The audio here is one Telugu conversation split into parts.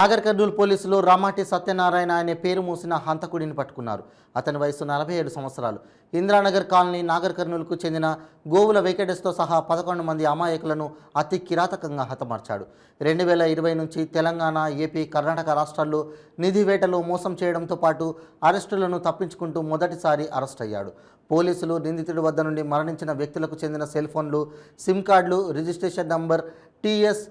నాగర్ కర్నూలు పోలీసులు రామాటి సత్యనారాయణ అనే పేరు మూసిన హంతకుడిని పట్టుకున్నారు. అతని వయసు 47 సంవత్సరాలు. ఇంద్రానగర్ కాలనీ నాగర్ కర్నూలుకు చెందిన గోవుల వెంకటేష్తో సహా 11 మంది అమాయకులను అతి కిరాతకంగా హతమార్చాడు. 2020 నుంచి తెలంగాణ, ఏపీ, కర్ణాటక రాష్ట్రాల్లో నిధి వేటలో మోసం చేయడంతో పాటు అరెస్టులను తప్పించుకుంటూ మొదటిసారి అరెస్ట్ అయ్యాడు. పోలీసులు నిందితుడి వద్ద నుండి మరణించిన వ్యక్తులకు చెందిన సెల్ ఫోన్లు, సిమ్ కార్డులు, రిజిస్ట్రేషన్ నంబర్ TS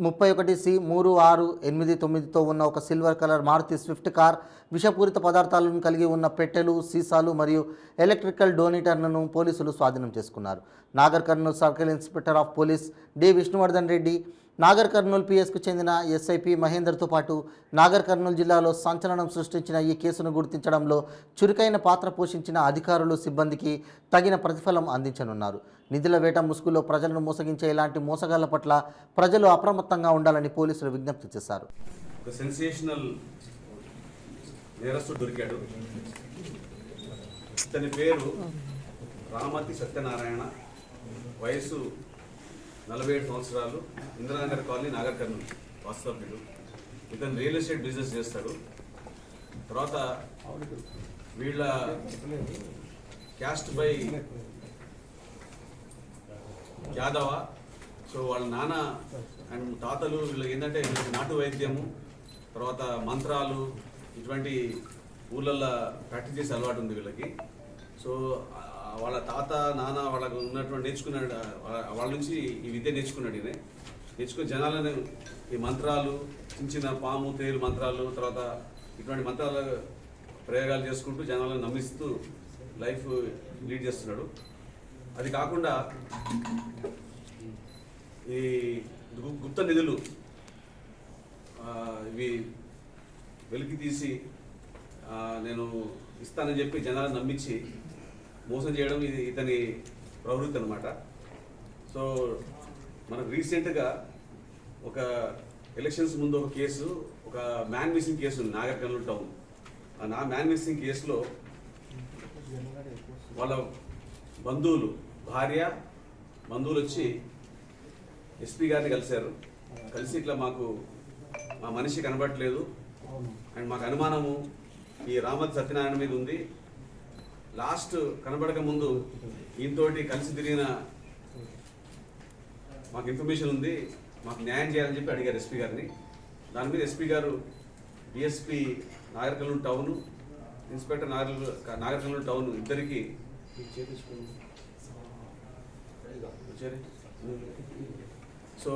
31C3689తో ఉన్న ఒక silver colour Maruti Swift car, విషపూరిత పదార్థాలను కలిగి ఉన్న పెట్టెలు, సీసాలు మరియు ఎలక్ట్రికల్ డోనేటర్లను పోలీసులు స్వాధీనం చేసుకున్నారు. Nagar Kurnool circle inspector of police D Vishnuvardhan Reddy, Nagar Kurnool PSకు చెందిన SIP మహేందర్తో పాటు నాగర్ కర్నూలు జిల్లాలో సంచలనం సృష్టించిన ఈ కేసును గుర్తించడంలో చురుకైన పాత్ర పోషించిన అధికారులు, సిబ్బందికి తగిన ప్రతిఫలం అందించనున్నారు. నిధుల వేట ముసుగులో ప్రజలను మోసగించే ఇలాంటి మోసగాళ్ల పట్ల ప్రజలు అప్రమత్తంగా ఉండాలని పోలీసులు విజ్ఞప్తి చేశారు. ఒక సెన్సేషనల్ నేరస్తుడు దొరికాడు. ఇతని పేరు రామతి సత్యనారాయణ, వయసు 47 సంవత్సరాలు, ఇంద్రానగర్ కాలనీ, నాగర్ కర్నూలు వాస్తవ్యుడు. ఇతను రియల్ ఎస్టేట్ బిజినెస్ చేస్తాడు. తర్వాత వీళ్ళ క్యాస్ట్ బై యాదవ. సో వాళ్ళ నాన్న అండ్ తాతలు వీళ్ళు ఏంటంటే నాటు వైద్యము, తర్వాత మంత్రాలు, ఇటువంటి ఊళ్ళల్లో ప్రాక్టీస్ చేసే అలవాటు ఉంది వీళ్ళకి. సో వాళ్ళ తాత, నాన్న వాళ్ళకు ఉన్నటువంటి నేర్చుకున్నాడు, వాళ్ళ నుంచి ఈ విద్య నేర్చుకున్నాడు. ఈయన నేర్చుకుని జనాలను ఈ మంత్రాలు, చిన్న చిన్న పాము, తేలు మంత్రాలు, తర్వాత ఇటువంటి మంత్రాల ప్రయోగాలు చేసుకుంటూ జనాలను నమ్మిస్తూ లైఫ్ లీడ్ చేస్తున్నాడు. అది కాకుండా ఈ గుప్త నిధులు ఇవి వెలికి తీసి నేను ఇస్తానని చెప్పి జనాలను నమ్మించి మోసం చేయడం ఇది ఇతని ప్రవృత్తి అనమాట. సో మనకు రీసెంట్గా ఒక ఎలక్షన్స్ ముందు ఒక కేసు, ఒక మ్యాన్ మిస్సింగ్ కేసు ఉంది నాగర్ కర్నూలు టౌన్. ఆ మ్యాన్ మిస్సింగ్ కేసులో వాళ్ళ బంధువులు, భార్య బంధువులు వచ్చి SP గారిని కలిశారు. కలిసి ఇట్లా మాకు మా మనిషి కనబడట్లేదు అండ్ మాకు అనుమానము ఈ రామతి సత్యనారాయణ మీద ఉంది. లాస్ట్ కనబడక ముందు ఈయనతోటి కలిసి తిరిగిన మాకు ఇన్ఫర్మేషన్ ఉంది, మాకు న్యాయం చేయాలని చెప్పి అడిగారు SP గారిని. దాని మీద SP గారు DSP Nagar Kurnool town, inspector Nagar Kurnool town ఇద్దరికి సో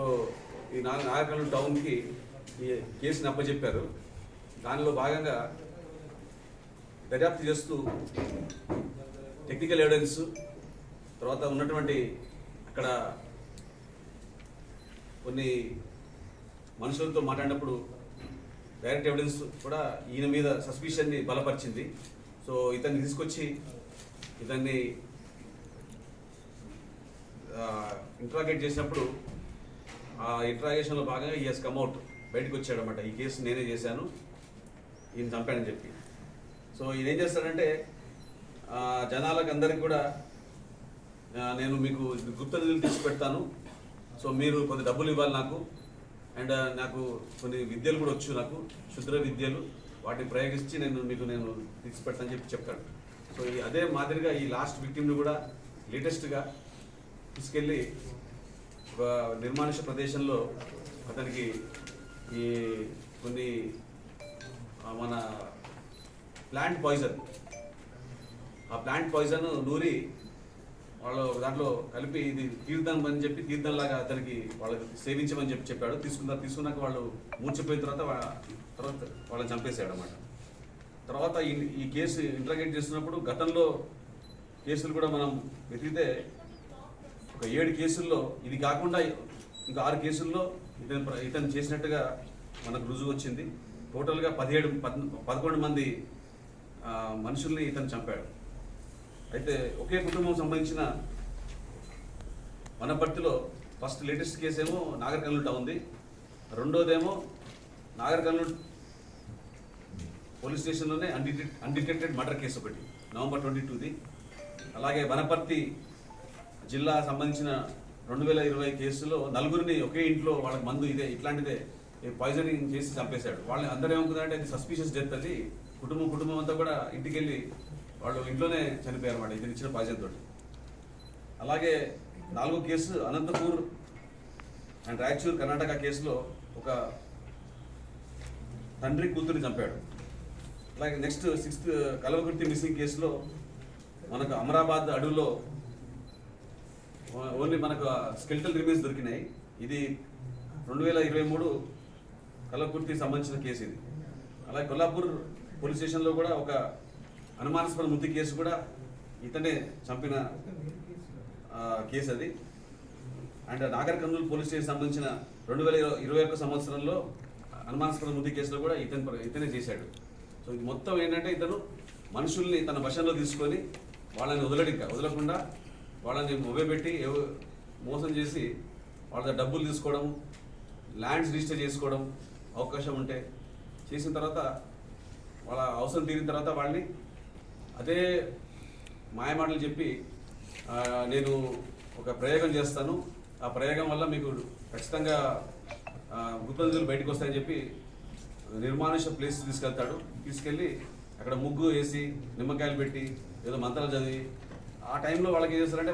ఈ నాగర్ కర్నూలు టౌన్కి ఈ కేసుని అప్పచెప్పారు. దానిలో భాగంగా దర్యాప్తు చేస్తూ టెక్నికల్ ఎవిడెన్స్, తర్వాత ఉన్నటువంటి అక్కడ కొన్ని మనుషులతో మాట్లాడినప్పుడు డైరెక్ట్ ఎవిడెన్స్ కూడా ఈయన మీద సస్పిషన్ని బలపరిచింది. సో ఇతన్ని తీసుకొచ్చి ఇతన్ని ఇంట్రాగేట్ చేసినప్పుడు ఆ ఇంట్రాగేషన్లో భాగంగా ఈ హెస్ కమ్అవుట్, బయటకు వచ్చాడనమాట. ఈ కేసు నేనే చేశాను, ఈయన చంపాడని చెప్పి. సో ఈయన ఏం చేస్తాడంటే జనాలకు అందరికి కూడా నేను మీకు గుప్త నిధులు తీసి పెడతాను, సో మీరు కొద్ది డబ్బులు ఇవ్వాలి నాకు, అండ్ నాకు కొన్ని విద్యలు కూడా వచ్చు, నాకు క్షుద్ర విద్యలు, వాటిని ప్రయోగించి నేను తీసి పెడతాను చెప్పి చెప్తాడు. సో అదే మాదిరిగా ఈ లాస్ట్ విక్టిమ్ని కూడా లేటెస్ట్గా తీసుకెళ్ళి ఒక నిర్మానుష ప్రదేశంలో అతనికి ఈ కొన్ని మన ప్లాంట్ పాయిజన్, ఆ ప్లాంట్ పాయిజన్ నూరి వాళ్ళు దాంట్లో కలిపి ఇది తీర్థం అని చెప్పి తీర్థంలాగా అతనికి వాళ్ళకి సేవించమని చెప్పాడు. తీసుకున్నాక వాళ్ళు మూర్చిపోయిన తర్వాత వాళ్ళని చంపేశాడు అన్నమాట. తర్వాత ఈ కేసు ఇంట్రాగేట్ చేస్తున్నప్పుడు గతంలో కేసులు కూడా మనం వెతికితే ఒక 7 కేసుల్లో ఇది కాకుండా ఇంకా 6 కేసుల్లో ఇతను చేసినట్టుగా మనకు రుజువు వచ్చింది. టోటల్గా 11 మంది మనుషుల్ని ఇతను చంపాడు. అయితే ఒకే కుటుంబం సంబంధించిన వనపర్తిలో ఫస్ట్ లేటెస్ట్ కేసు ఏమో నాగర్ కర్నూలు టౌన్ది, రెండోదేమో నాగర్ కర్నూలు పోలీస్ స్టేషన్లోనే అన్డిటెక్టెడ్ మర్డర్ కేసు ఒకటి November 22ది. అలాగే వనపర్తి జిల్లా సంబంధించిన 2020 కేసులో 4 ఒకే ఇంట్లో వాళ్ళకి మందు ఇట్లాంటిదే పాయిజనింగ్ చేసి చంపేశాడు. వాళ్ళని అందరూ ఏమనుకున్నారంటే అది సస్పీషియస్ డెత్, అది కుటుంబం అంతా కూడా ఇంటికి వెళ్ళి వాళ్ళు ఇంట్లోనే చనిపోయారు అన్నమాట ఇతను ఇచ్చిన పాయిజన్ తోటి. అలాగే 4వ కేసు అనంతపూర్ అండ్ రాయచూర్ కర్ణాటక కేసులో ఒక తండ్రి కూతుర్ని చంపాడు. అలాగే నెక్స్ట్ 6th కల్వకుర్తి మిస్సింగ్ కేసులో మనకు అమరాబాద్ అడవుల్లో ఓన్లీ మనకు స్కెల్టల్ రిమైన్స్ దొరికినాయి. ఇది 2023 కల్వకుర్తికి సంబంధించిన కేసు ఇది. అలాగే కొల్లాపూర్ పోలీస్ స్టేషన్లో కూడా ఒక అనుమానాస్పద మృతి కేసు కూడా ఇతనే చంపిన కేసు అది. And Nagar Kurnool police station సంబంధించిన 2021 సంవత్సరంలో అనుమానాస్పద మృతి కేసులో కూడా ఇతనే చేశాడు. సో ఇది మొత్తం ఏంటంటే ఇతను మనుషుల్ని తన వశంలో తీసుకొని వాళ్ళని వదలకుండా వాళ్ళని మొబైపెట్టి మోసం చేసి వాళ్ళ డబ్బులు తీసుకోవడం, ల్యాండ్స్ రిజిస్టర్ చేసుకోవడం అవకాశం ఉంటే చేసిన తర్వాత వాళ్ళ అవసరం తీరిన తర్వాత వాళ్ళని అదే మాయమాటలు చెప్పి నేను ఒక ప్రయోగం చేస్తాను, ఆ ప్రయోగం వల్ల మీకు ఖచ్చితంగా గుప్త నిధులు బయటకు వస్తాయని చెప్పి నిర్మానుష ప్లేస్ తీసుకెళ్ళి అక్కడ ముగ్గు వేసి నిమ్మకాయలు పెట్టి ఏదో మంత్రాలు చదివి ఆ టైంలో వాళ్ళకి ఏం చేస్తారంటే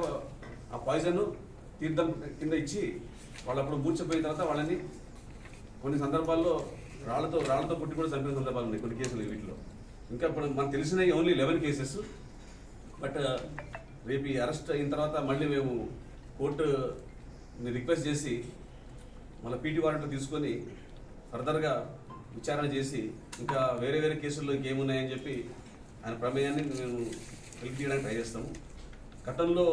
ఆ పాయిజన్ తీర్థం కింద ఇచ్చి వాళ్ళు అప్పుడు మూర్చపోయిన తర్వాత వాళ్ళని కొన్ని సందర్భాల్లో రాళ్లతో కొట్టి కూడా చంపిన సందర్భాలు ఉన్నాయి కొన్ని కేసులు వీటిలో. ఇంకా ఇప్పుడు మనకు తెలిసినవి ఓన్లీ 11 కేసెస్. బట్ రేపు ఈ అరెస్ట్ అయిన తర్వాత మళ్ళీ మేము కోర్టుని రిక్వెస్ట్ చేసి మళ్ళీ పీటీ వారెంట్ తీసుకొని ఫర్దర్గా విచారణ చేసి ఇంకా వేరే కేసుల్లో ఇంకేమున్నాయని చెప్పి ఆయన ప్రమేయాన్ని మేము వెలికి తీయడానికి ట్రై చేస్తాము. గతంలో